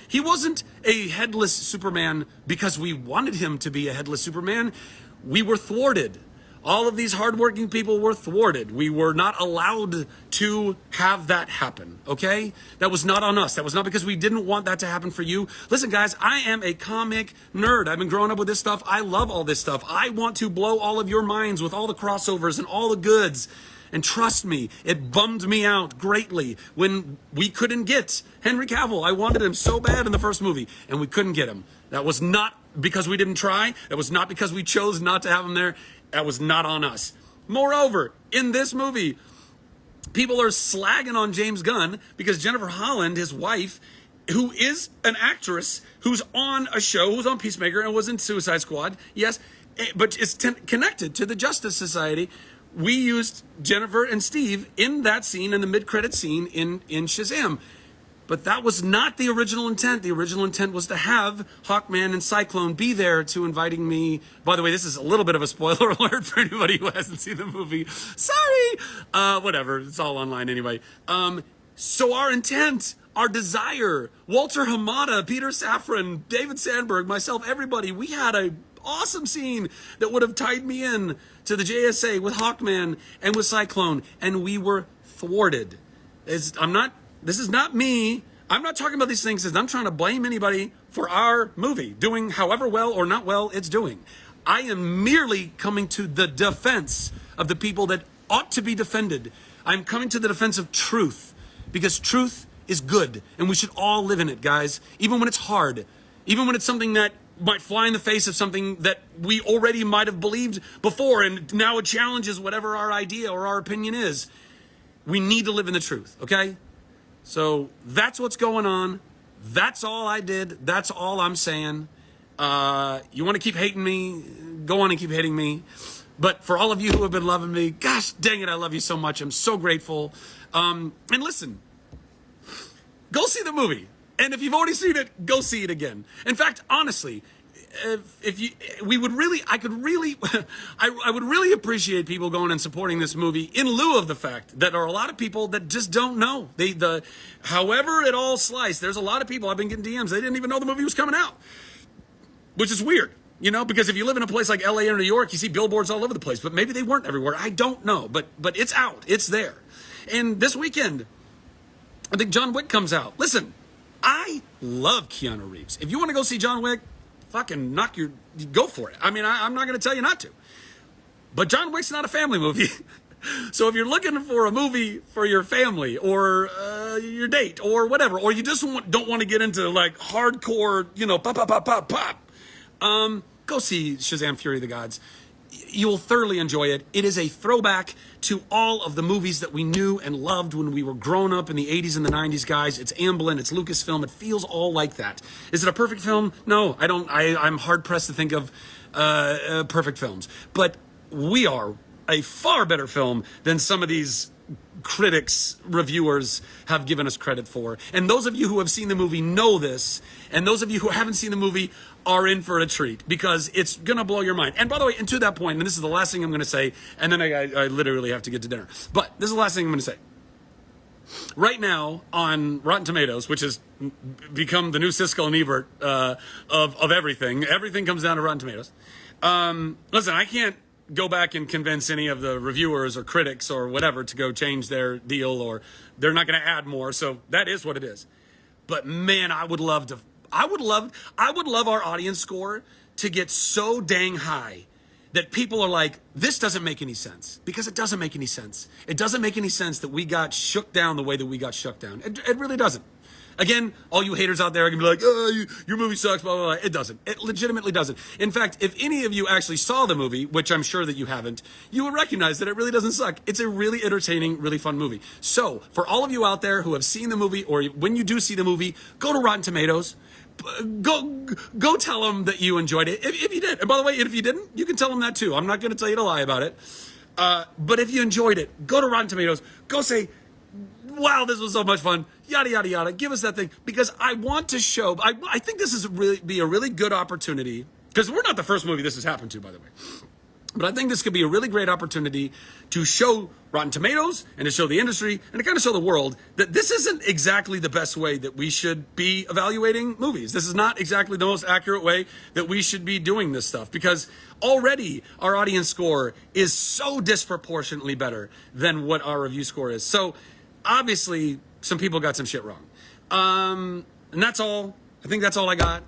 He wasn't a headless Superman because we wanted him to be a headless Superman. We were thwarted. All of these hardworking people were thwarted. We were not allowed to have that happen, okay? That was not on us. That was not because we didn't want that to happen for you. Listen, guys, I am a comic nerd. I've been growing up with this stuff. I love all this stuff. I want to blow all of your minds with all the crossovers and all the goods. And trust me, it bummed me out greatly when we couldn't get Henry Cavill. I wanted him so bad in the first movie, and we couldn't get him. That was not because we didn't try. That was not because we chose not to have him there. That was not on us. Moreover, in this movie, people are slagging on James Gunn because Jennifer Holland, his wife, who is an actress, who's on a show, who's on Peacemaker and was in Suicide Squad, yes, but is connected to the Justice Society. We used Jennifer and Steve in that scene, in the mid-credit scene in Shazam. But that was not the original intent. The original intent was to have Hawkman and Cyclone be there to inviting me. By the way, this is a little bit of a spoiler alert for anybody who hasn't seen the movie. Sorry! Whatever, it's all online anyway. So our intent, our desire, Walter Hamada, Peter Safran, David Sandberg, myself, everybody, we had a awesome scene that would have tied me in to the JSA with Hawkman and with Cyclone, and we were thwarted. This is not me. I'm not talking about these things as I'm trying to blame anybody for our movie doing however well or not well it's doing. I am merely coming to the defense of the people that ought to be defended. I'm coming to the defense of truth, because truth is good, and we should all live in it, guys, even when it's hard, even when it's something that might fly in the face of something that we already might have believed before, and now it challenges whatever our idea or our opinion is. We need to live in the truth, okay? So that's what's going on. That's all I did. That's all I'm saying. You want to keep hating me? Go on and keep hating me. But for all of you who have been loving me, gosh dang it, I love you so much. I'm so grateful. And listen, go see the movie. And if you've already seen it, go see it again. In fact, honestly, I would really appreciate people going and supporting this movie in lieu of the fact that there are a lot of people that just don't know. However it all sliced, there's a lot of people, I've been getting DMs, they didn't even know the movie was coming out, which is weird, because if you live in a place like LA or New York, you see billboards all over the place, but maybe they weren't everywhere. I don't know, but it's out, it's there. And this weekend, I think John Wick comes out. Listen, I love Keanu Reeves. If you want to go see John Wick, fucking go for it. I mean, I'm not going to tell you not to. But John Wick's not a family movie. So if you're looking for a movie for your family or your date or whatever, or you just don't want to get into like hardcore, pop, go see Shazam! Fury of the Gods. You will thoroughly enjoy it. It is a throwback to all of the movies that we knew and loved when we were growing up in the 80s and the 90s, guys. It's Amblin, it's Lucasfilm. It feels all like that. Is it a perfect film? No, I don't. I'm hard-pressed to think of perfect films. But we are a far better film than some of these critics, reviewers have given us credit for. And those of you who have seen the movie know this, and those of you who haven't seen the movie are in for a treat, because it's gonna blow your mind. And by the way, and to that point, and this is the last thing I'm gonna say, and then I literally have to get to dinner, but this is the last thing I'm gonna say. Right now on Rotten Tomatoes, which has become the new Siskel and Ebert of everything comes down to Rotten Tomatoes. Listen, I can't go back and convince any of the reviewers or critics or whatever to go change their deal, or they're not going to add more. So that is what it is. But man, I would love our audience score to get so dang high that people are like, this doesn't make any sense, because it doesn't make any sense. It doesn't make any sense that we got shook down the way that we got shook down. It really doesn't. Again, all you haters out there are going to be like, oh, your movie sucks, blah, blah, blah. It doesn't. It legitimately doesn't. In fact, if any of you actually saw the movie, which I'm sure that you haven't, you will recognize that it really doesn't suck. It's a really entertaining, really fun movie. So, for all of you out there who have seen the movie, or when you do see the movie, go to Rotten Tomatoes. Go tell them that you enjoyed it. If you did. And by the way, if you didn't, you can tell them that too. I'm not going to tell you to lie about it. But if you enjoyed it, go to Rotten Tomatoes. Go say, wow, this was so much fun, yada, yada, yada. Give us that thing, because I want to show, I think this is be a really good opportunity, because we're not the first movie this has happened to, by the way. But I think this could be a really great opportunity to show Rotten Tomatoes and to show the industry and to kind of show the world that this isn't exactly the best way that we should be evaluating movies. This is not exactly the most accurate way that we should be doing this stuff, because already our audience score is so disproportionately better than what our review score is. So obviously some people got some shit wrong. And that's all. I think that's all I got.